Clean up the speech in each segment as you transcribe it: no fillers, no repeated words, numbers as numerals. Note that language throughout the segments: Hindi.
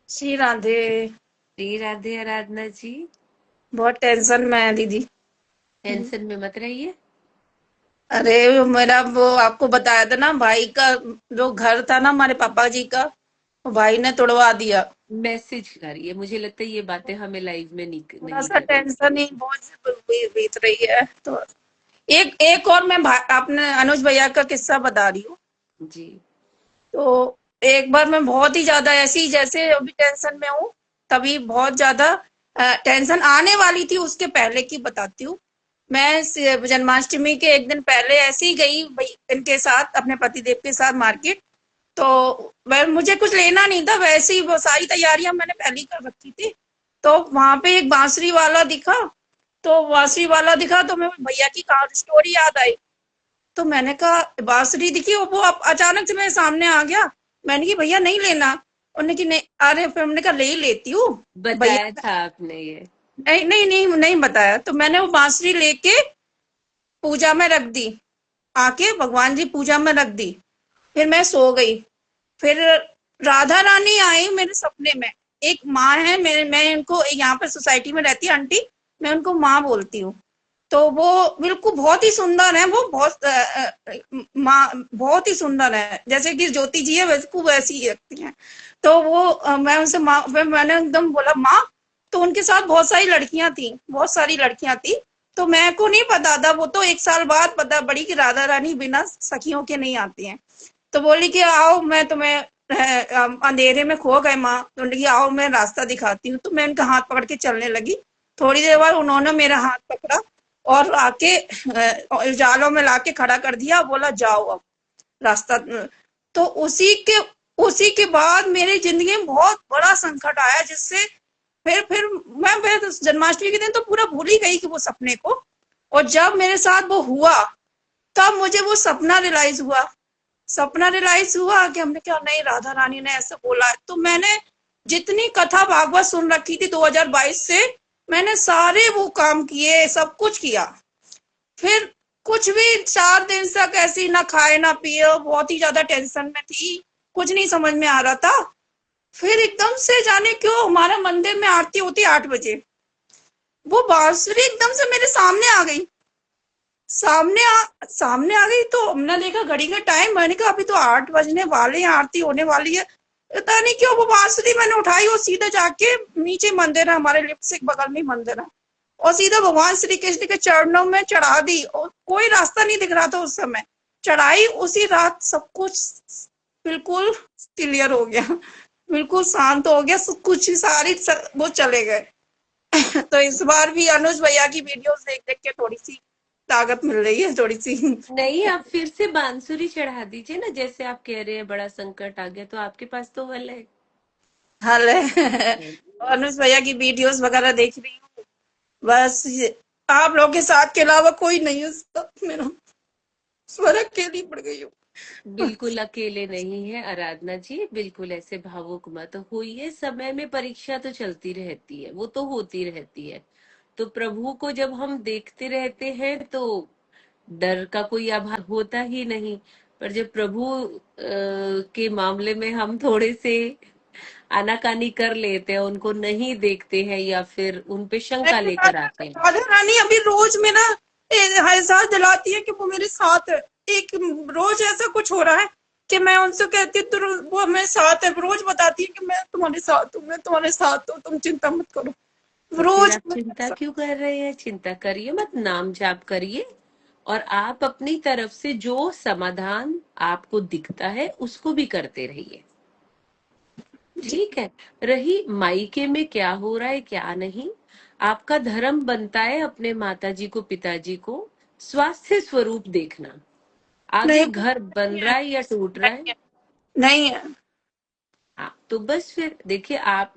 श्री राधे। श्री राधे आराधना जी। बहुत टेंशन में है दीदी। टेंशन में मत रहिए। अरे मेरा वो आपको बताया था ना, भाई का जो घर था ना हमारे पापा जी का, वो भाई ने तोड़वा दिया। मैसेज करिए, मुझे लगता है ये बातें हमें लाइव में नहीं थोड़ा नहीं सा करनी टेंशन ही बहुत बीत रही है तो। एक एक और मैं अपने अनुज भैया का किस्सा बता रही हूँ। जी। तो एक बार मैं बहुत ही ज्यादा ऐसी, जैसे अभी टेंशन में हूँ, तभी बहुत ज्यादा टेंशन आने वाली थी, उसके पहले की बताती हूँ। मैं जन्माष्टमी के एक दिन पहले ऐसे ही गई भाई इनके साथ, अपने पतिदेव के साथ मार्केट। तो मैं, मुझे कुछ लेना नहीं था, वैसे ही वो सारी तैयारियां मैंने पहले ही कर रखी थी। तो वहां पे एक बांसुरी वाला दिखा। तो बांसुरी वाला दिखा तो मैं भैया की कहा स्टोरी याद आई। तो मैंने कहा बांसुरी दिखी, वो अचानक से मेरे सामने आ गया। मैंने कहा भैया नहीं लेना। उन्होंने की नहीं, अरे फिर हमने कहा ले ही लेती हूँ बताया भैया। था आपने ये। नहीं नहीं नहीं नहीं बताया। तो मैंने वो बांसुरी लेके पूजा में रख दी, आके भगवान जी पूजा में रख दी। फिर मैं सो गई। फिर राधा रानी आई मेरे सपने में। एक माँ है मेरे, मैं इनको यहाँ पर सोसाइटी में रहती है आंटी, मैं उनको माँ बोलती हूँ। तो वो बिल्कुल बहुत ही सुंदर है, वो बहुत माँ बहुत ही सुंदर है, जैसे कि ज्योति जी है वैसे वैसी ही लगती है। तो वो मैं उनसे माँ, मैंने एकदम बोला माँ। तो उनके साथ बहुत सारी लड़कियां थी, बहुत सारी लड़कियां थी। तो मैं को नहीं पता था, वो तो एक साल बाद पता पड़ी कि राधा रानी बिना सखियों के नहीं आती हैं। तो बोली कि आओ मैं तुम्हें अंधेरे में खो गए माँ, तो बोली आओ मैं रास्ता दिखाती हूँ। तो मैं उनका हाथ पकड़ के चलने लगी। थोड़ी देर बाद उन्होंने मेरा हाथ पकड़ा और आके जालों में लाके खड़ा कर दिया, बोला जाओ अब रास्ता। तो उसी के बाद मेरी जिंदगी में बहुत बड़ा संकट आया, जिससे फिर मैं फिर जन्माष्टमी के दिन तो पूरा भूल ही गई कि वो सपने को। और जब मेरे साथ वो हुआ, तब मुझे वो सपना रियलाइज हुआ। सपना रियलाइज हुआ कि हमने क्या, नहीं राधा रानी ने ऐसा बोला है। तो मैंने जितनी कथा भागवत सुन रखी थी 2022 से, मैंने सारे वो काम किए, सब कुछ किया। फिर कुछ भी 4 दिन तक ऐसी ना खाए ना पिए, बहुत ही ज्यादा टेंशन में थी, कुछ नहीं समझ में आ रहा था। फिर एकदम से जाने क्यों हमारा मंदिर में आरती होती 8 बजे, वो बांसुरी एकदम से मेरे सामने आ गई। सामने आ गई तो हमने देखा घड़ी का टाइम, मैंने कहा अभी तो 8 बजने वाले हैं, आरती होने वाली है। पता नहीं क्यों वो बांसुरी मैंने उठाई और सीधे जाके, नीचे मंदिर है हमारे लिफ्ट से बगल में मंदिर है, और सीधा भगवान श्री कृष्ण के चरणों में चढ़ा दी। और कोई रास्ता नहीं दिख रहा था उस समय। चढ़ाई उसी रात, सब कुछ बिल्कुल क्लियर हो गया, बिल्कुल शांत हो गया सब कुछ, सारी वो चले गए। तो इस बार भी अनुज भैया की वीडियोस देख देख के थोड़ी सी ताकत मिल रही है, थोड़ी सी। नहीं, आप फिर से बांसुरी चढ़ा दीजिए ना, जैसे आप कह रहे हैं बड़ा संकट आ गया तो आपके पास तो हल है। हाल है। और अनुज भैया की वीडियोस वगैरह देख रही हूँ बस। आप लोगों के साथ के अलावा कोई नहीं है सब मेरा, स्वर अकेली पड़ गई हूँ। बिल्कुल अकेले नहीं है आराधना जी, बिल्कुल ऐसे भावुक मत होइए। समय में परीक्षा तो चलती रहती है, वो तो होती रहती है। तो प्रभु को जब हम देखते रहते हैं तो डर का कोई आभास होता ही नहीं। पर जब प्रभु के मामले में हम थोड़े से आनाकानी कर लेते हैं, उनको नहीं देखते हैं या फिर उन पे शंका नहीं, लेकर आते हैं। राधा रानी अभी रोज मेरा एहसास दिलाती है कि वो मेरे साथ है। एक रोज ऐसा कुछ हो रहा है कि मैं उनसे कहती हूँ तो वो मेरे साथ है, रोज बताती है कि मैं तुम्हारे साथ हूँ, मैं तुम्हारे साथ हूँ, तुम चिंता मत करो। तो फिर रोज आप चिंता क्यों कर रहे हैं? चिंता करिए मत, नाम जाप करिए। और आप अपनी तरफ से जो समाधान आपको दिखता है उसको भी करते रहिए। ठीक है। रही मायके में क्या हो रहा है क्या नहीं, आपका धर्म बनता है अपने माताजी को पिताजी को स्वास्थ्य स्वरूप देखना। आगे नहीं घर बन नहीं है, रहा है या टूट रहा है। नहीं है, नहीं है। हाँ, तो बस फिर देखिए आप,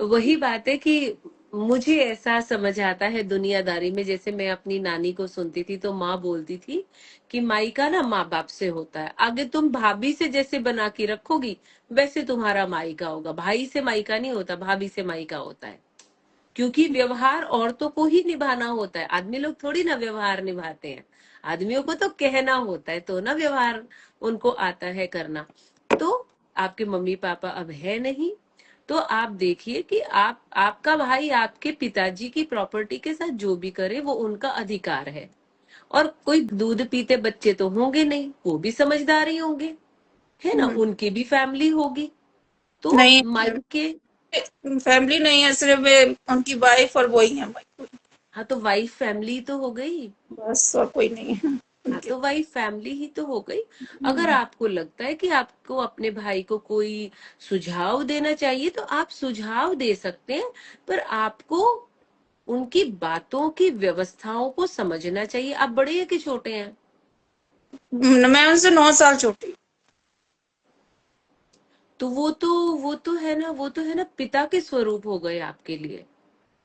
वही बात है कि मुझे ऐसा समझ आता है दुनियादारी में, जैसे मैं अपनी नानी को सुनती थी तो माँ बोलती थी कि मायका ना माँ बाप से होता है। आगे तुम भाभी से जैसे बना के रखोगी वैसे तुम्हारा मायका होगा। भाई से मायका नहीं होता, भाभी से मायका होता है। क्योंकि व्यवहार औरतों को ही निभाना होता है, आदमी लोग थोड़ी ना व्यवहार निभाते हैं। आदमियों को तो कहना होता है तो ना व्यवहार उनको आता है करना। तो आपके मम्मी पापा अब है नहीं, तो आप देखिए कि आप आपका भाई आपके पिताजी की प्रॉपर्टी के साथ जो भी करे वो उनका अधिकार है। और कोई दूध पीते बच्चे तो होंगे नहीं, वो भी समझदार ही होंगे, है ना, हम्म, उनकी भी फैमिली होगी। तो नहीं मायके, फैमिली नहीं है, सिर्फ उनकी वाइफ और वही है भाई, हाँ तो वाइफ फैमिली तो हो गई। बस और कोई नहीं है हाँ उनके। तो वाइफ फैमिली ही तो हो गई। अगर हम्म, आपको लगता है कि आपको अपने भाई को कोई सुझाव देना चाहिए तो आप सुझाव दे सकते हैं, पर आपको उनकी बातों की व्यवस्थाओं को समझना चाहिए। आप बड़े हैं कि छोटे हैं? मैं उनसे 9 साल छोटी तो वो तो है ना, वो तो है ना, पिता के स्वरूप हो गए आपके लिए।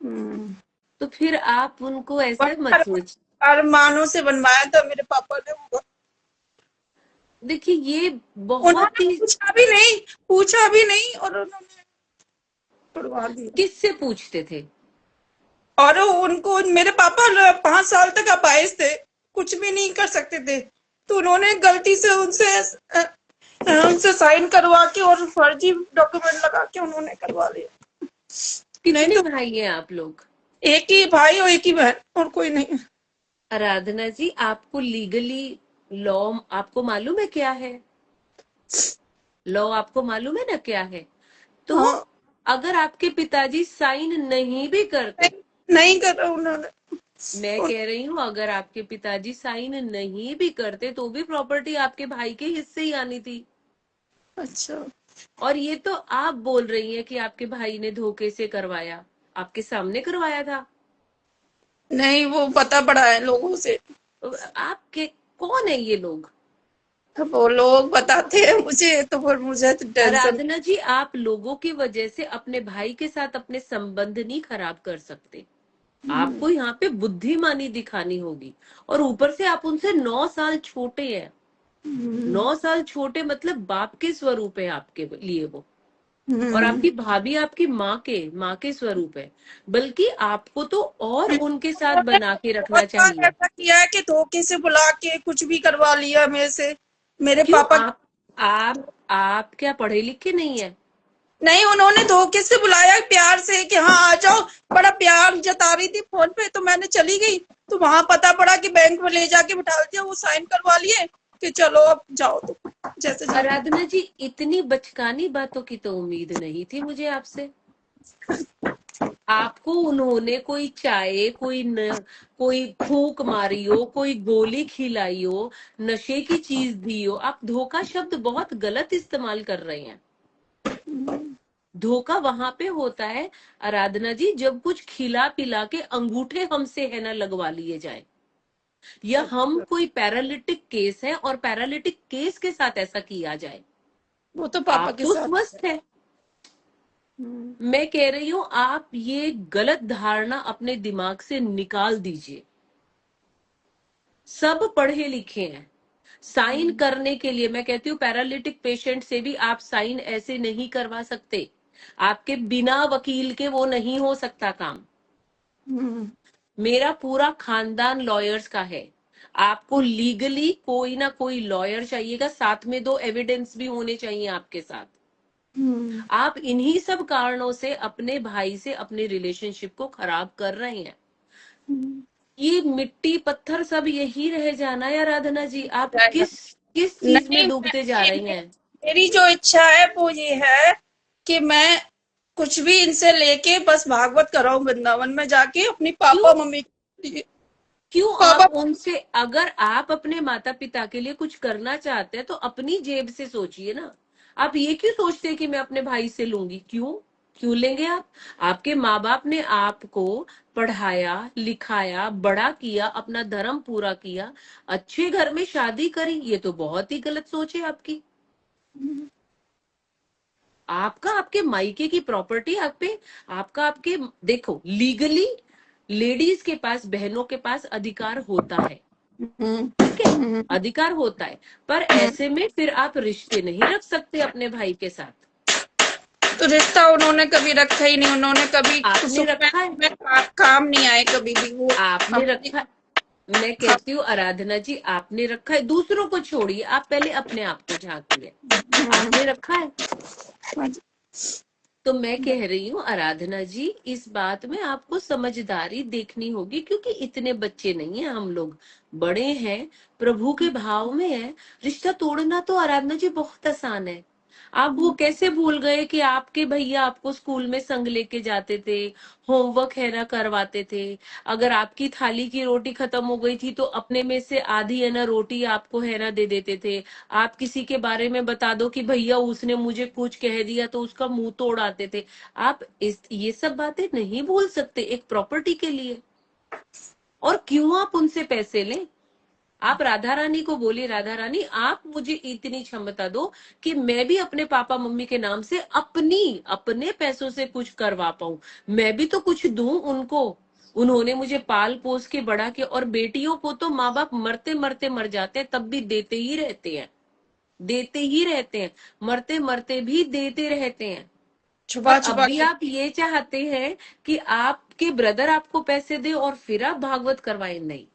हूँ। तो फिर आप उनको ऐसे मत पर सोच। अरमानों से बनवाया था मेरे पापा ने वो। देखिए ये बहुत उन्होंने ही, पूछा भी नहीं और उन्होंने तुड़वा दिया। किससे पूछते थे? और उनको मेरे पापा 5 साल तक अपाहिज थे, कुछ भी नहीं कर सकते थे, तो उन्होंने गलती से उनसे साइन करवा के और फर्जी डॉक्यूमेंट लगा के उन्होंने करवा लिया। नहीं कितने तो भाई हैं आप लोग? एक ही भाई और एक ही बहन और कोई नहीं। आराधना जी, आपको लीगली लॉ आपको मालूम है क्या है? लॉ आपको मालूम है ना क्या है? तो हाँ, अगर आपके पिताजी साइन नहीं भी करते, नहीं, नहीं करा उन्होंने। मैं कह रही हूँ अगर आपके पिताजी साइन नहीं भी करते तो भी प्रॉपर्टी आपके भाई के हिस्से ही आनी थी। अच्छा, और ये तो आप बोल रही हैं कि आपके भाई ने धोखे से करवाया, आपके सामने करवाया था। नहीं वो पता पड़ा है लोगों से। तो आपके कौन है ये लोग? वो लोग बताते हैं मुझे, तो फिर मुझे तो टेंशन। आराधना जी, आप लोगों की वजह से अपने भाई के साथ अपने संबंध नहीं खराब कर सकते। आपको यहाँ पे बुद्धिमानी दिखानी होगी। और ऊपर से आप उनसे 9 साल छोटे हैं। 9 साल छोटे मतलब बाप के स्वरूप है आपके लिए वो। और आपकी भाभी आपकी माँ के स्वरूप है। बल्कि आपको तो और उनके साथ उन्होंने बना के रखना बहुत बार चाहिए। ऐसा किया है कि धोखे से बुला के कुछ भी करवा लिया मेरे से। मेरे क्यों? पापा आप क्या पढ़े लिखे नहीं है? नहीं, उन्होंने धोखे से बुलाया प्यार से कि हाँ आ जाओ, बड़ा प्यार जता रही थी फोन पे, तो मैंने चली गई, तो वहां पता पड़ा कि बैंक में ले जाके बिठा दिया, वो साइन करवा लिए कि चलो अब जाओ तुम जैसे जाना। आराधना जी, इतनी बचकानी बातों की तो उम्मीद नहीं थी मुझे आपसे। आपको उन्होंने कोई चाय, कोई फूंक मारी हो, कोई गोली खिलाई हो, नशे की चीज दी हो, आप धोखा शब्द बहुत गलत इस्तेमाल कर रहे हैं। धोखा वहां पे होता है आराधना जी, जब कुछ खिला पिला के अंगूठे हमसे है ना लगवा लिए जाए, या हम कोई पैरालिटिक केस है और पैरालिटिक केस के साथ ऐसा किया जाए। वो तो पापा आप के तो साथ। स्वस्थ है। मैं कह रही हूं आप ये गलत धारणा अपने दिमाग से निकाल दीजिए। सब पढ़े लिखे हैं। साइन करने के लिए मैं कहती हूँ पैरालिटिक पेशेंट से भी आप साइन ऐसे नहीं करवा सकते। आपके बिना वकील के वो नहीं हो सकता काम। मेरा पूरा खानदान लॉयर्स का है। आपको लीगली कोई ना कोई लॉयर चाहिएगा, साथ में 2 एविडेंस भी होने चाहिए आपके साथ। आप इन्हीं सब कारणों से अपने भाई से अपने रिलेशनशिप को खराब कर रहे हैं। ये मिट्टी पत्थर सब यही रह जाना है आराधना जी। आप किस किस चीज में नहीं, डूबते जा रही हैं? मेरी जो इच्छा है वो ये है कि मैं कुछ भी इनसे लेके बस भागवत कराऊं वृंदावन में जाके अपनी क्यों? पापा मम्मी के लिए। क्यों पापा, आप उनसे, अगर आप अपने माता पिता के लिए कुछ करना चाहते हैं तो अपनी जेब से सोचिए ना। आप ये क्यों सोचते हैं कि मैं अपने भाई से लूंगी? क्यों? क्यों लेंगे आप? आपके माँ बाप ने आपको पढ़ाया लिखाया बड़ा किया, अपना धर्म पूरा किया, अच्छे घर में शादी करी, ये तो बहुत ही गलत सोच है आपकी। आपका आपके मायके की प्रॉपर्टी आप पे, आपका आपके, देखो लीगली लेडीज के पास, बहनों के पास अधिकार होता है, ठीक है, अधिकार होता है। पर ऐसे में फिर आप रिश्ते नहीं रख सकते अपने भाई के साथ। तो रिश्ता उन्होंने कभी रखा ही नहीं, उन्होंने कभी आपने सुख रखा है? में काम नहीं आए कभी भी वो। आपने अपनी रखा है? मैं कहती हूँ आराधना जी, आपने रखा है? दूसरों को छोड़िए, आप पहले अपने आप को झांकिए। आपने रखा है? तो मैं कह रही हूँ आराधना जी, इस बात में आपको समझदारी देखनी होगी, क्योंकि इतने बच्चे नहीं है हम लोग, बड़े हैं, प्रभु के भाव में है। रिश्ता तोड़ना तो आराधना जी बहुत आसान है। आप वो कैसे भूल गए कि आपके भैया आपको स्कूल में संग लेके जाते थे, होमवर्क है ना करवाते थे। अगर आपकी थाली की रोटी खत्म हो गई थी तो अपने में से आधी है ना रोटी आपको है ना दे देते थे। आप किसी के बारे में बता दो कि भैया उसने मुझे कुछ कह दिया तो उसका मुंह तोड़ आते थे। आप इस ये सब बातें नहीं भूल सकते एक प्रॉपर्टी के लिए। और क्यों आप उनसे पैसे लें? आप राधा रानी को बोलिए, राधा रानी आप मुझे इतनी क्षमता दो कि मैं भी अपने पापा मम्मी के नाम से अपने पैसों से कुछ करवा पाऊं। मैं भी तो कुछ दूं उनको। उन्होंने मुझे पाल पोस के बड़ा किया, और बेटियों को तो माँ बाप मरते मरते मर जाते हैं तब भी देते ही रहते हैं, देते ही रहते हैं, मरते मरते भी देते रहते हैं। और छुपा छुपा अभी के। आप ये चाहते हैं कि आपके ब्रदर आपको पैसे दे और फिर आप भागवत करवाएं? नहीं,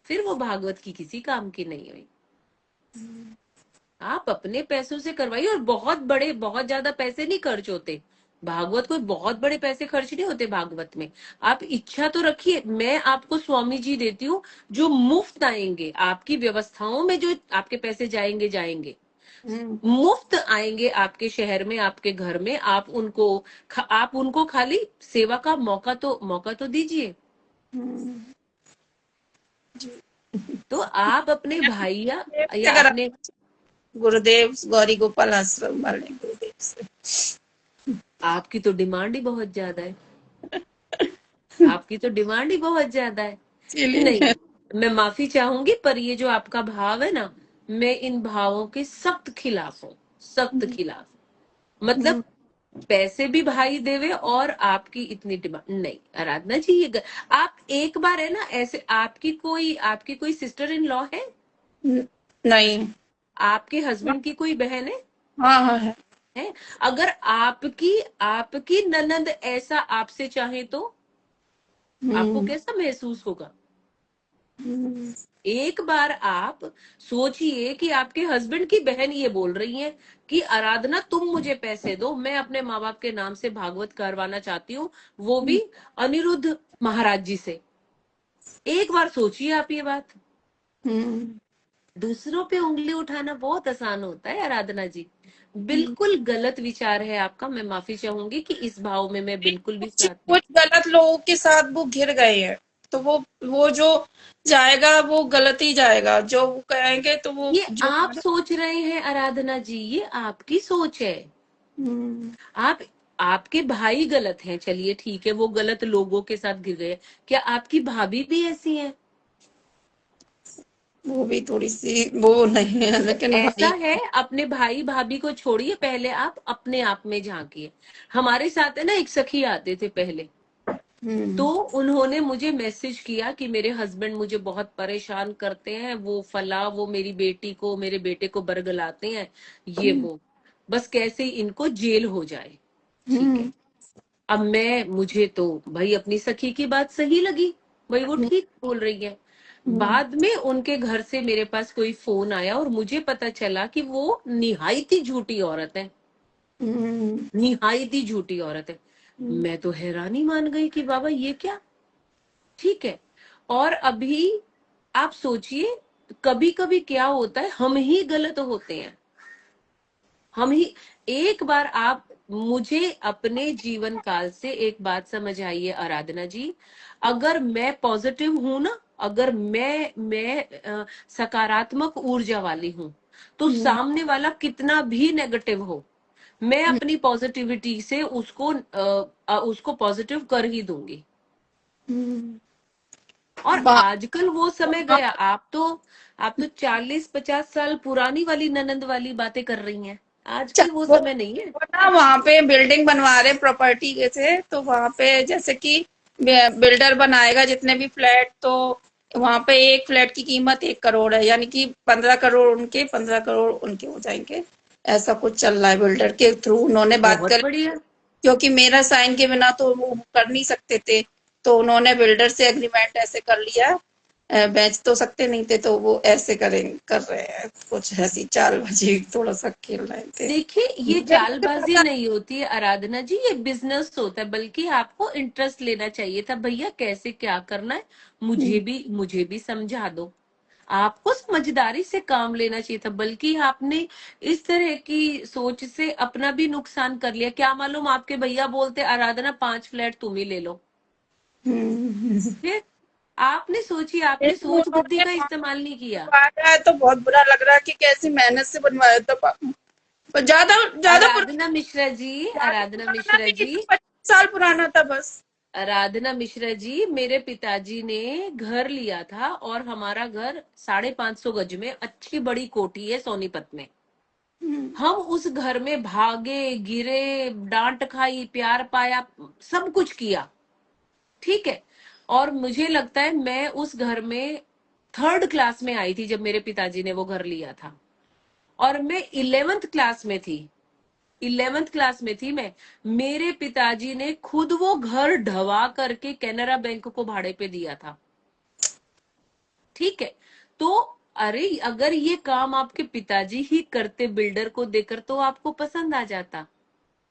फिर वो भागवत की किसी काम की नहीं हुई। आप अपने पैसों से करवाइए, और बहुत बड़े बहुत ज्यादा पैसे नहीं खर्च होते भागवत, कोई बहुत बड़े पैसे खर्च नहीं होते भागवत में। आप इच्छा तो रखिए, मैं आपको स्वामी जी देती हूँ जो मुफ्त आएंगे आपकी व्यवस्थाओं में, जो आपके पैसे जाएंगे जाएंगे, हम्म। मुफ्त आएंगे आपके शहर में, आपके घर में। आप उनको खाली सेवा का मौका तो दीजिए। हम्म। जी। तो आप अपने भैया देव से या करा, अपने, गुरुदेव गौरी गोपाल आश्रम वाले गुरुदेव से। आपकी तो डिमांड ही बहुत ज्यादा है, आपकी तो डिमांड ही बहुत ज्यादा है। नहीं, इसीलिए। मैं माफी चाहूंगी, पर ये जो आपका भाव है ना, मैं इन भावों के सख्त खिलाफ हूँ, सख्त खिलाफ। मतलब पैसे भी भाई देवे और आपकी इतनी डिमांड नहीं। आराधना जी आप एक बार है ना ऐसे, आपकी कोई सिस्टर इन लॉ है? नहीं। आपके हस्बैंड की कोई बहन है? हाँ हाँ है। है? अगर आपकी आपकी ननद ऐसा आपसे चाहे तो आपको हम्म। कैसा महसूस होगा? हम्म। एक बार आप सोचिए कि आपके हस्बैंड की बहन ये बोल रही है कि आराधना तुम मुझे पैसे दो, मैं अपने माँ बाप के नाम से भागवत करवाना चाहती हूँ, वो भी अनिरुद्ध महाराज जी से। एक बार सोचिए आप ये बात। हम्म। दूसरों पे उंगली उठाना बहुत आसान होता है आराधना जी। हम्म। बिल्कुल गलत विचार है आपका, मैं माफी चाहूंगी कि इस भाव में मैं बिल्कुल भी कुछ साथ नहीं। कुछ गलत लोगों के साथ वो घिर गए हैं, तो वो जो जाएगा वो गलत ही जाएगा, जो वो कहेंगे तो वो ये जो आप सोच रहे हैं आराधना जी, ये आपकी सोच है। हम्म। आप आपके भाई गलत हैं, चलिए ठीक है, वो गलत लोगों के साथ गिर गए। क्या आपकी भाभी भी ऐसी है? वो भी थोड़ी सी वो नहीं है, तो लेकिन ऐसा भाई। है, अपने भाई भाभी को छोड़िए, पहले आप अपने आप में झांकिए। हमारे साथ है ना एक सखी आते थे पहले, तो हम्म। उन्होंने मुझे मैसेज किया कि मेरे हस्बैंड मुझे बहुत परेशान करते हैं, वो फला, वो मेरी बेटी को मेरे बेटे को बरगलाते हैं, ये हम्म। वो, बस कैसे इनको जेल हो जाए। ठीक है। हम्म। अब मुझे तो भाई अपनी सखी की बात सही लगी, भाई वो ठीक बोल रही है। हम्म। बाद में उनके घर से मेरे पास कोई फोन आया और मुझे पता चला कि वो निहायती झूठी औरत है, हम्म। निहायती झूठी औरत है। हम्म। मैं तो हैरानी मान गई कि बाबा ये क्या। ठीक है। और अभी आप सोचिए, कभी कभी क्या होता है, हम ही गलत होते हैं, हम ही। एक बार आप मुझे अपने जीवन काल से एक बात समझ आइए आराधना जी, अगर मैं पॉजिटिव हूं ना, अगर मैं सकारात्मक ऊर्जा वाली हूं, तो हम्म। सामने वाला कितना भी नेगेटिव हो, मैं अपनी पॉजिटिविटी से उसको पॉजिटिव कर ही दूंगी। हम्म। और बा- आजकल वो समय गया। आप तो 40-50 साल पुरानी वाली ननंद वाली बातें कर रही हैं, आजकल वो वो समय नहीं है। वो ना वहां पे बिल्डिंग बनवा रहे प्रॉपर्टी के थे, तो वहां पे जैसे कि बिल्डर बनाएगा जितने भी फ्लैट, तो वहां पे एक फ्लैट की कीमत 1 करोड़ है, यानी कि 15 करोड़ उनके, 15 करोड़ उनके हो जाएंगे। ऐसा कुछ चल रहा है, बिल्डर के थ्रू उन्होंने बात बहुत कर, बढ़िया। क्योंकि मेरा साइन के बिना तो वो कर नहीं सकते थे, तो उन्होंने बिल्डर से एग्रीमेंट ऐसे कर लिया बेच तो सकते नहीं थे, तो वो ऐसे कर रहे हैं, कुछ ऐसी चालबाजी थोड़ा सा खेल रहे थे। देखिए ये मुझे नहीं चालबाजी पता। नहीं होती है आराधना जी, ये बिजनेस होता है, बल्कि आपको इंटरेस्ट लेना चाहिए था भैया कैसे क्या करना है। मुझे भी समझा दो। आपको समझदारी से काम लेना चाहिए था, बल्कि आपने इस तरह की सोच से अपना भी नुकसान कर लिया। क्या मालूम आपके भैया बोलते आराधना 5 फ्लैट तुम ही ले लो। हम्म। फिर आपने सोची, फिर आपने सोच बुद्धि उन्होंने का वहाँ इस्तेमाल नहीं किया। बनवाया है तो बहुत बुरा लग रहा है कि कैसी मेहनत से बनवाया था। पर ज्यादा ज्यादा आराधना मिश्रा जी, ज्यादा आराधना पुराना मिश्रा भी नहीं जी, था, 25 साल पुराना था बस। आराधना मिश्रा जी, मेरे पिताजी ने घर लिया था और हमारा घर 550 गज में अच्छी बड़ी कोठी है सोनीपत में। हम्म। हम उस घर में भागे गिरे, डांट खाई, प्यार पाया, सब कुछ किया। ठीक है। और मुझे लगता है मैं उस घर में 3rd क्लास में आई थी जब मेरे पिताजी ने वो घर लिया था। और मैं 11th क्लास में थी। 11th क्लास में थी मैं। मेरे पिताजी ने खुद वो घर ढवा करके कैनरा बैंक को भाड़े पे दिया था। ठीक है। तो अरे अगर ये काम आपके पिताजी ही करते बिल्डर को देकर तो आपको पसंद आ जाता।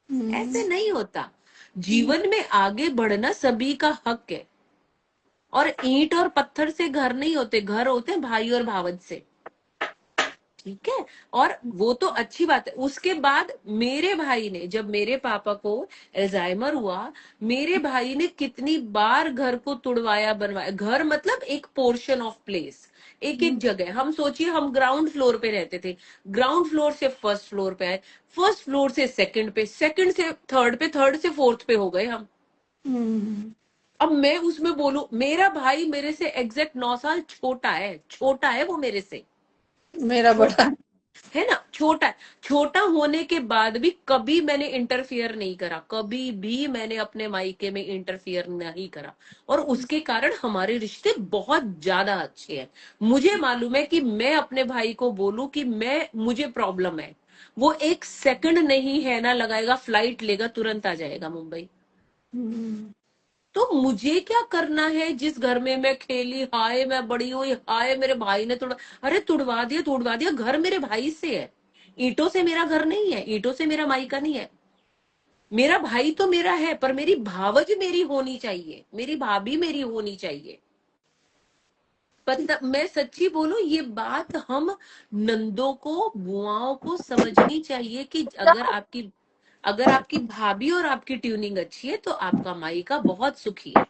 हम्म। ऐसे नहीं होता। जीवन में आगे बढ़ना सभी का हक है। और ईंट और पत्थर से घर नहीं होते, घर होते हैं भाई और भावज से। ठीक है। और वो तो अच्छी बात है। उसके बाद मेरे भाई ने, जब मेरे पापा को अल्जाइमर हुआ, मेरे भाई ने कितनी बार घर को तुड़वाया बनवाया। घर मतलब एक पोर्शन ऑफ प्लेस, एक एक जगह। हम सोचिए हम ग्राउंड फ्लोर पे रहते थे, ग्राउंड फ्लोर से फर्स्ट फ्लोर पे आए, फर्स्ट फ्लोर से सेकंड पे, सेकंड से थर्ड पे, थर्ड से फोर्थ पे हो गए हम। हम्म। अब मैं उसमें बोलूं, मेरा भाई मेरे से एग्जैक्ट 9 साल छोटा है, छोटा है वो मेरे से। मेरा बड़ा छोटा है ना, छोटा है। छोटा होने के बाद भी कभी मैंने इंटरफियर नहीं करा, कभी भी मैंने अपने मायके में इंटरफियर नहीं करा। और उसके कारण हमारे रिश्ते बहुत ज्यादा अच्छे हैं। मुझे मालूम है कि मैं अपने भाई को बोलूं कि मुझे प्रॉब्लम है, वो 1 सेकंड नहीं है ना लगाएगा, फ्लाइट लेगा, तुरंत आ जाएगा मुंबई। हम्म। तो मुझे क्या करना है, जिस घर में मैं खेली, हाय मैं बड़ी हुई, हाय मेरे भाई ने तोड़ा। अरे तुड़वा दिया, तोड़वा दिया, घर मेरे भाई से है। ईंटों से मेरा घर नहीं है, ईंटों से मेरा मायका नहीं है। मेरा भाई तो मेरा है, पर मेरी भावज मेरी होनी चाहिए, मेरी भाभी मेरी होनी चाहिए। पता, मैं सच्ची बोलूं, ये बात हम नंदों को, बुआओं को समझनी चाहिए कि अगर आपकी भाभी और आपकी ट्यूनिंग अच्छी है तो आपका मायका बहुत सुखी है।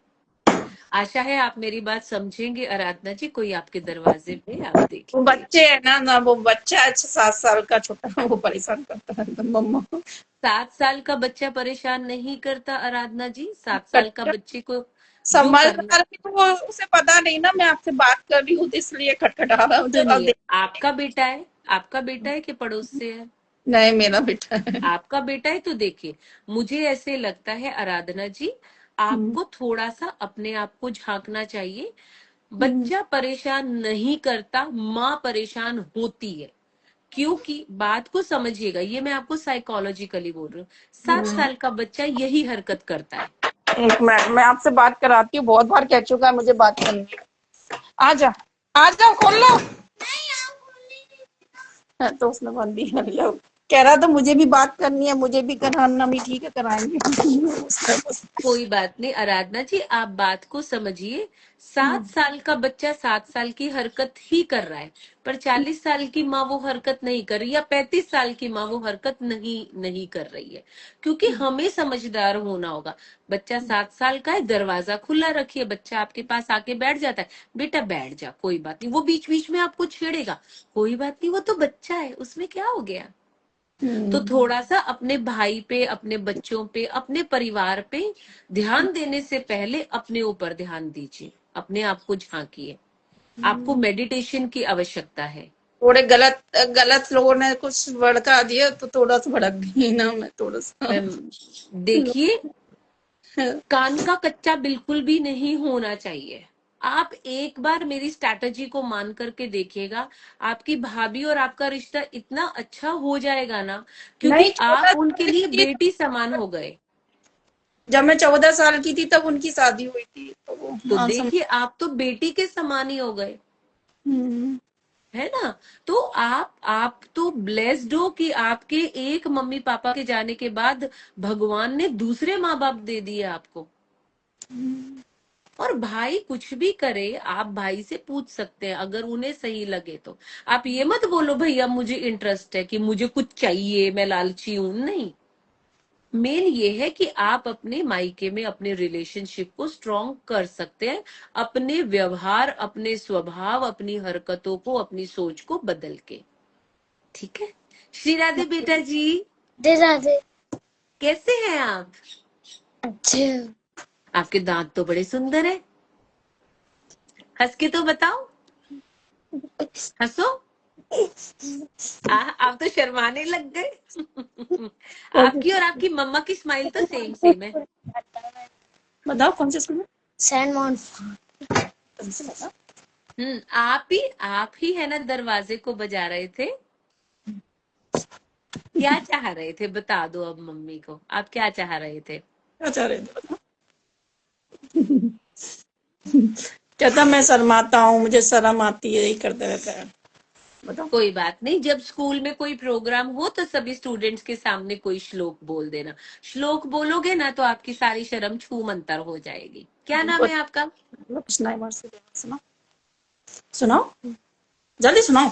आशा है आप मेरी बात समझेंगे आराधना जी। कोई आपके दरवाजे पे, आप वो देखेंगे। बच्चे है ना वो बच्चा है 7 साल का छोटा, वो परेशान करता है एकदम मम्मा। 7 साल का बच्चा परेशान नहीं करता आराधना जी, 7 साल का बच्चे को जो करना। समझदार भी तो वो, उसे पता नहीं ना मैं आपसे बात कर रही हूँ, तो इसलिए खटखटा रहा हूँ, जब अब सुनिए, देख। आपका बेटा है, आपका बेटा है कि पड़ोस से है? नहीं, मेरा बेटा है। आपका बेटा है तो देखिए, मुझे ऐसे लगता है आराधना जी, हम्म। आपको थोड़ा सा अपने आप को झांकना चाहिए। हम्म। बच्चा परेशान नहीं करता, माँ परेशान होती है। क्योंकि बात को समझिएगा, ये मैं आपको साइकोलॉजिकली बोल रही हूँ। 7 साल का बच्चा यही हरकत करता है। एक मिनट, मैं आपसे बात कराती हूँ, बहुत बार कह चुका है मुझे बात करनी है। आ जा, आ जाओ, खोल लो। हाँ, तो उसने बंद ही कर लिया। कह रहा था मुझे भी बात करनी है, मुझे भी कराना भी, ठीक है कराएंगे। उसने बस। कोई बात नहीं आराधना जी, आप बात को समझिए। 7 साल का बच्चा 7 साल की हरकत ही कर रहा है, पर 40 साल की माँ वो हरकत नहीं कर रही, या 35 साल की माँ वो हरकत नहीं नहीं कर रही है। क्योंकि हमें समझदार होना होगा। बच्चा 7 साल का है, दरवाजा खुला रखिए, बच्चा आपके पास आके बैठ जाता है, बेटा बैठ जा, कोई बात नहीं। वो बीच बीच में आपको छेड़ेगा, कोई बात नहीं, वो तो बच्चा है, उसमें क्या हो गया। तो थोड़ा सा अपने भाई पे, अपने बच्चों पे, अपने परिवार पे ध्यान देने से पहले अपने ऊपर ध्यान दीजिए, अपने आप को झांकिए। आपको मेडिटेशन की आवश्यकता है। थोड़े गलत गलत लोगों ने कुछ भड़का दिया तो थोड़ा सा भड़क गई ना मैं, थोड़ा सा। देखिए, कान का कच्चा बिल्कुल भी नहीं होना चाहिए। आप एक बार मेरी स्ट्रैटेजी को मान करके देखिएगा, आपकी भाभी और आपका रिश्ता इतना अच्छा हो जाएगा ना, क्योंकि नहीं, छोटा आप सा उनके लिए रिश्ते बेटी समान हो गए। जब मैं 14 साल की थी तब उनकी शादी हुई थी, तो वो तो मान देखिए आप तो बेटी के समान ही हो गए, हम्म, है ना। तो आप तो ब्लेस्ड हो कि आपके एक मम्मी पापा के जाने के बाद भगवान ने दूसरे माँ बाप दे दिए आपको। और भाई कुछ भी करे, आप भाई से पूछ सकते हैं अगर उन्हें सही लगे तो। आप ये मत बोलो भैया मुझे इंटरेस्ट है कि मुझे कुछ चाहिए, मैं लालची हूं, नहीं। मेन ये है कि आप अपने मायके में अपने रिलेशनशिप को स्ट्रॉन्ग कर सकते हैं, अपने व्यवहार, अपने स्वभाव, अपनी हरकतों को, अपनी सोच को बदल के। ठीक है। श्री राधे बेटा जी, राधे राधे। कैसे हैं आप? अच्छे। आपके दांत तो बड़े सुंदर है, हंस के तो बताओ, हंसो। आप तो शर्माने लग गए। आपकी और आपकी मम्मा की स्माइल तो सेम सेम है। बताओ कौन से स्कूल में? San Mount. आप ही है ना दरवाजे को बजा रहे थे? क्या चाह रहे थे बता दो अब मम्मी को, आप क्या चाह रहे थे? क्या चाह रहे थे बताओ? कहता मैं शर्माता हूँ, मुझे शर्म आती है, यही करते रहता है। बताओ। कोई बात नहीं, जब स्कूल में कोई प्रोग्राम हो तो सभी स्टूडेंट्स के सामने कोई श्लोक बोल देना। श्लोक बोलोगे ना तो आपकी सारी शर्म छू मंतर हो जाएगी। क्या नाम है आपका? कृष्णा कुमार से सुनाओ, सुनाओ, जल्दी सुनाओ,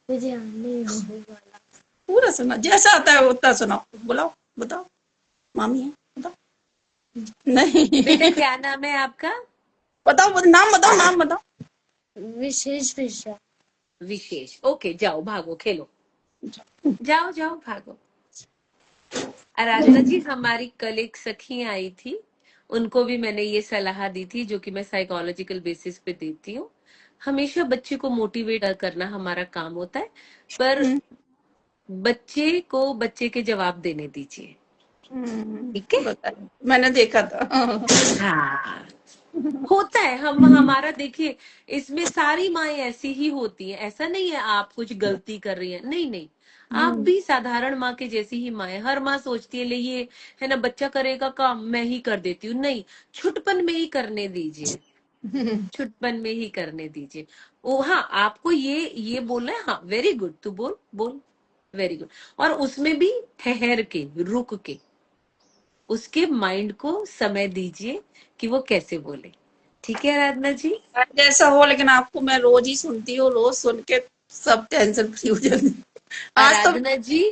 मुझे आने वाला। पूरा सुनाओ, जैसा आता है उतना सुनाओ, बुलाओ, बताओ, मामी है, बताओ। बेटा नहीं, क्या नाम है आपका? बताओ, नाम बताओ, नाम बताओ। विशेष विषय। विशेष। ओके, जाओ भागो खेलो, जाओ जाओ भागो। आराधना जी, हमारी कल एक सखी आई थी, उनको भी मैंने ये सलाह दी थी जो कि मैं साइकोलॉजिकल बेसिस पे देती हूँ। हमेशा बच्चे को मोटिवेट करना हमारा काम होता है, पर बच्चे को बच्चे के जवाब देने दीजिए। ठीक है। बताइए, मैंने देखा था। हाँ, होता है। हमारा देखिए, इसमें सारी माएं ऐसी ही होती हैं। ऐसा नहीं है आप कुछ गलती कर रही हैं, नहीं नहीं। आप भी साधारण माँ के जैसी ही माँ है। हर माँ सोचती है ले ये है ना, बच्चा करेगा काम मैं ही कर देती हूँ, नहीं। छुटपन में ही करने दीजिए, छुटपन में ही करने दीजिए। ओ हाँ, आपको ये बोलना है, हाँ वेरी गुड, तू बोल बोल, वेरी गुड। और उसमें भी ठहर के, रुक के, उसके माइंड को समय दीजिए कि वो कैसे बोले। ठीक है आराधना जी। जैसा हो, लेकिन आपको मैं रोज ही सुनती हूँ, रोज सुन के सब टेंशन फ्री हो जाती है। आज तो आराधना जी,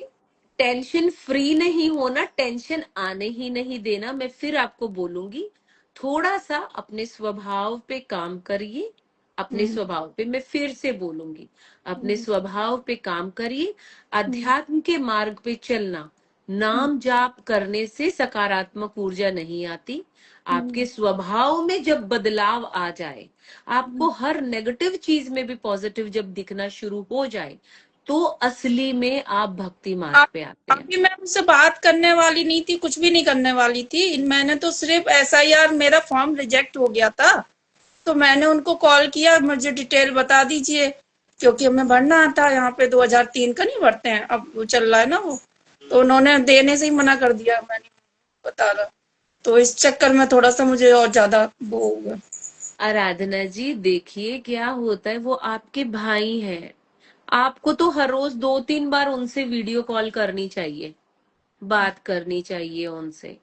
टेंशन फ्री नहीं होना, टेंशन आने ही नहीं देना। मैं फिर आपको बोलूंगी, थोड़ा सा अपने स्वभाव पे काम करिए। अपने स्वभाव पे मैं फिर से बोलूंगी, अपने स्वभाव पे काम करिए। अध्यात्म के मार्ग पे चलना, नाम जाप करने से सकारात्मक ऊर्जा नहीं आती। आपके स्वभाव में जब बदलाव आ जाए, आपको हर नेगेटिव चीज में भी पॉजिटिव जब दिखना शुरू हो जाए, तो असली में आप भक्ति मार्ग आप पे आते हैं। अभी मैं उनसे बात करने वाली नहीं थी, कुछ भी नहीं करने वाली थी। मैंने तो सिर्फ एसआईआर, मेरा फॉर्म रिजेक्ट हो गया था, तो मैंने उनको कॉल किया, मुझे डिटेल बता दीजिए, क्योंकि हमें भरना था यहाँ पे। 2003 का नहीं भरते हैं, अब वो चल रहा है ना वो, तो उन्होंने देने से ही मना कर दिया, मैंने बता रहा। तो इस चक्कर में थोड़ा सा मुझे और ज्यादा वो हो गया। आराधना जी, देखिए क्या होता है, वो आपके भाई हैं। आपको तो हर रोज 2-3 बार उनसे वीडियो कॉल करनी चाहिए, बात करनी चाहिए उनसे।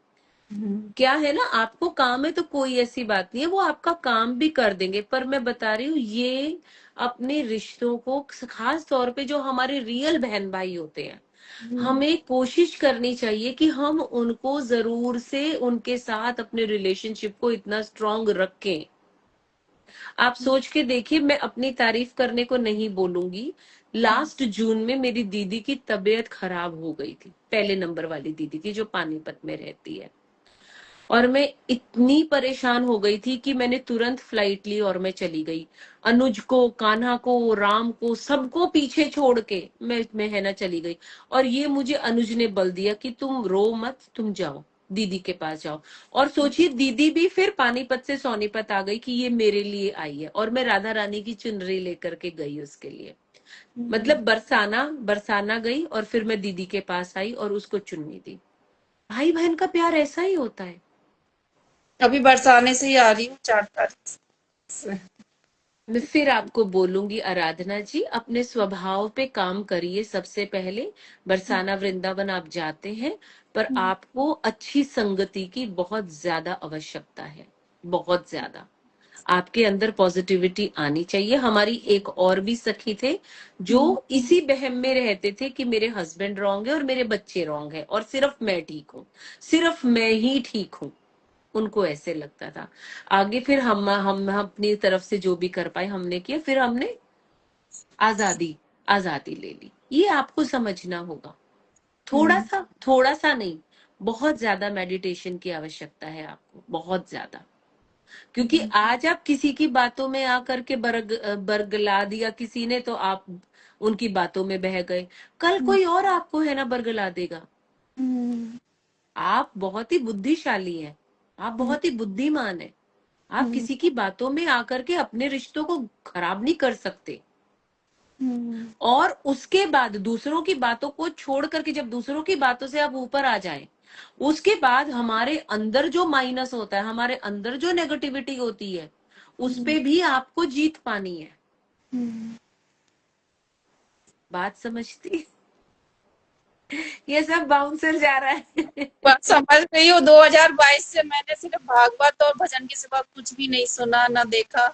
क्या है ना, आपको काम है तो कोई ऐसी बात नहीं है, वो आपका काम भी कर देंगे। पर मैं बता रही हूँ, ये अपने रिश्तों को, खास तौर पे जो हमारे रियल बहन भाई होते हैं, हमें कोशिश करनी चाहिए कि हम उनको जरूर से उनके साथ अपने रिलेशनशिप को इतना स्ट्रांग रखें। आप सोच के देखिए, मैं अपनी तारीफ करने को नहीं बोलूंगी, लास्ट जून में मेरी दीदी की तबीयत खराब हो गई थी, पहले नंबर वाली दीदी की जो पानीपत में रहती है। और मैं इतनी परेशान हो गई थी कि मैंने तुरंत फ्लाइट ली और मैं चली गई। अनुज को, कान्हा को, राम को, सबको पीछे छोड़ के मैं है ना चली गई। और ये मुझे अनुज ने बल दिया कि तुम रो मत, तुम जाओ, दीदी के पास जाओ। और सोचिए, दीदी भी फिर पानीपत से सोनीपत आ गई कि ये मेरे लिए आई है, और मैं राधा रानी की चुनरी लेकर के गई उसके लिए। मतलब बरसाना बरसाना गई और फिर मैं दीदी के पास आई और उसको चुन्नी दी। भाई बहन का प्यार ऐसा ही होता है। अभी बरसाने से ही आ रही हूँ 4 तारीख से। मैं फिर आपको बोलूंगी आराधना जी, अपने स्वभाव पे काम करिए सबसे पहले। बरसाना वृंदावन आप जाते हैं, पर आपको अच्छी संगति की बहुत ज्यादा आवश्यकता है, बहुत ज्यादा। आपके अंदर पॉजिटिविटी आनी चाहिए। हमारी एक और भी सखी थे जो इसी बहम में रहते थे कि मेरे हस्बैंड रॉन्ग है और मेरे बच्चे रॉन्ग है और सिर्फ मैं ठीक हूँ, सिर्फ मैं ही ठीक हूँ। उनको ऐसे लगता था। आगे फिर हम अपनी तरफ से जो भी कर पाए हमने किया, फिर हमने आजादी आजादी ले ली। ये आपको समझना होगा। थोड़ा सा नहीं, बहुत ज्यादा मेडिटेशन की आवश्यकता है आपको, बहुत ज्यादा। क्योंकि आज आप किसी की बातों में आकर के बरगला दिया किसी ने, तो आप उनकी बातों में बह गए। कल कोई और आपको है ना बरगला देगा। आप बहुत ही बुद्धिशाली हैं, आप बहुत ही बुद्धिमान हैं। आप किसी की बातों में आकर के अपने रिश्तों को खराब नहीं कर सकते। और उसके बाद दूसरों की बातों को छोड़ करके जब दूसरों की बातों से आप ऊपर आ जाएं, उसके बाद हमारे अंदर जो माइनस होता है, हमारे अंदर जो नेगेटिविटी होती है, उस पे भी आपको जीत पानी है। बात समझती? ये सब बाउंसर जा रहा है। बात समझ गई हूँ। 2022 से मैंने सिर्फ भागवत और भजन के सिवा कुछ भी नहीं सुना ना देखा।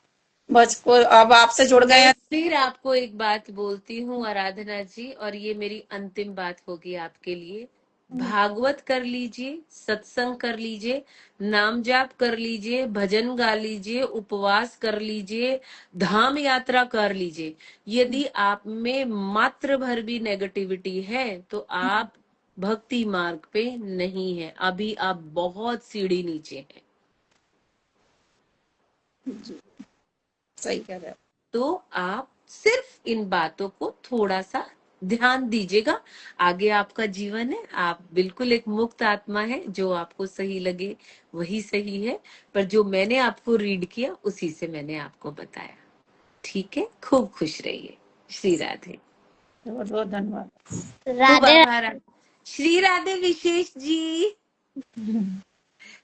बस को अब आपसे जुड़ गए मैं हैं। फिर आपको एक बात बोलती हूँ आराधना जी, और ये मेरी अंतिम बात होगी आपके लिए। भागवत कर लीजिए, सत्संग कर लीजिए, नाम जाप कर लीजिए, भजन गा लीजिए, उपवास कर लीजिए, धाम यात्रा कर लीजिए। यदि आप में मात्र भर भी नेगेटिविटी है तो आप भक्ति मार्ग पे नहीं है, अभी आप बहुत सीढ़ी नीचे हैं। सही कह रहे हो। तो आप सिर्फ इन बातों को थोड़ा सा ध्यान दीजिएगा। आगे आपका जीवन है, आप बिल्कुल एक मुक्त आत्मा है, जो आपको सही लगे वही सही है। पर जो मैंने आपको रीड किया उसी से मैंने आपको बताया। ठीक है, खूब खुश रहिए। श्री राधे। बहुत बहुत धन्यवाद। खूब राधे आभार। श्री राधे विशेष जी,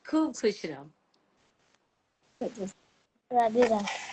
खूब खुश रहो। राधे राधे।